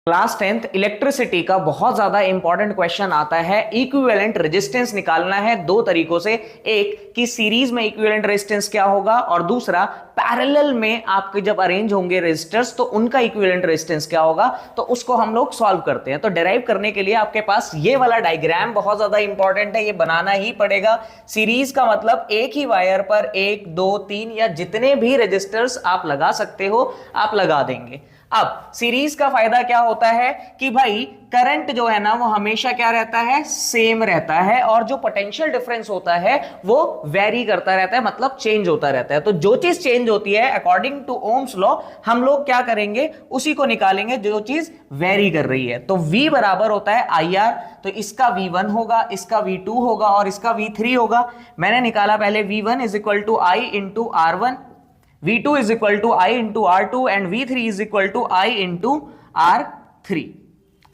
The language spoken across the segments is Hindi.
क्लास 10th इलेक्ट्रिसिटी का बहुत ज्यादा इंपॉर्टेंट क्वेश्चन आता है। इक्विवेलेंट रेजिस्टेंस निकालना है दो तरीकों से, एक कि सीरीज में इक्विवेलेंट रेजिस्टेंस क्या होगा और दूसरा पैरेलल में आपके जब अरेंज होंगे रेजिस्टर्स तो उनका इक्विवेलेंट रेजिस्टेंस क्या होगा। तो उसको हम लोग सॉल्व करते हैं। तो डिराइव करने के लिए आपके पास ये वाला डायग्राम बहुत ज्यादा इंपॉर्टेंट है, ये बनाना ही पड़ेगा। सीरीज का मतलब एक ही वायर पर 1 2 3 या जितने भी रेजिस्टर्स आप लगा सकते हो आप लगा देंगे। अब सीरीज का फायदा क्या होता है कि भाई करंट जो है ना वो हमेशा क्या रहता है, सेम रहता है, और जो पोटेंशियल डिफरेंस होता है वो वेरी करता रहता है, मतलब चेंज होता रहता है। तो जो चीज चेंज होती है अकॉर्डिंग टू ओम्स लॉ हम लोग क्या करेंगे, उसी को निकालेंगे जो चीज वेरी कर रही है। तो V बराबर होता है IR, तो इसका V1 होगा, इसका V2 होगा और इसका V3 होगा। मैंने निकाला पहले V1 is equal to I into R1, V2 is equal to I into R2 and V3 is equal to I into R3।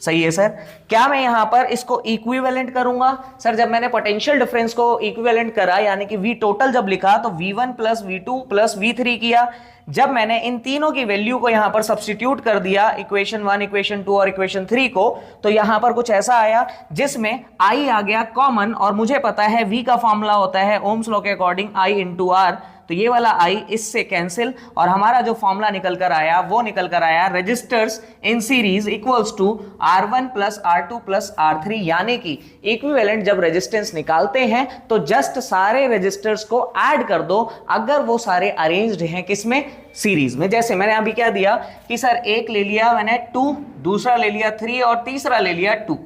सही है सर। क्या मैं यहां पर इसको इक्विवेलेंट करूंगा? सर जब मैंने पोटेंशियल डिफरेंस को इक्विवेलेंट करा यानी कि V टोटल जब लिखा तो V1 plus V2 plus V3 किया। जब मैंने इन तीनों की वैल्यू को यहां पर सब्स्टिट्यूट कर दिया इक्वेशन 1 इक्वेशन 2 और इक्वेशन 3 को, तो यहां पर कुछ ऐसा आया जिसमें I आ गया कॉमन, और मुझे पता है V का फॉर्मूला होता है ओम्स लॉ के अकॉर्डिंग I इंटू R। तो ये वाला I इससे कैंसिल, और हमारा जो फॉर्मूला निकल कर आया वो निकल कर आया resistors in series equals to R1 plus R2 plus R3। यानी कि इक्विवेलेंट जब रेजिस्टेंस निकालते हैं तो जस्ट सारे रेजिस्टर्स को ऐड कर दो अगर वो सारे अरेंज्ड हैं किसमें, सीरीज में। जैसे मैंने अभी क्या दिया कि सर एक ले लिया मैंने 2, दूसरा ले लिया 3 और तीसरा ले लिया 2।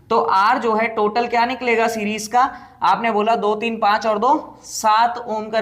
तो R जो है टोटल क्या निकलेगा सीरीज का, आपने बोला 2 3 5 और 2 7 ओम का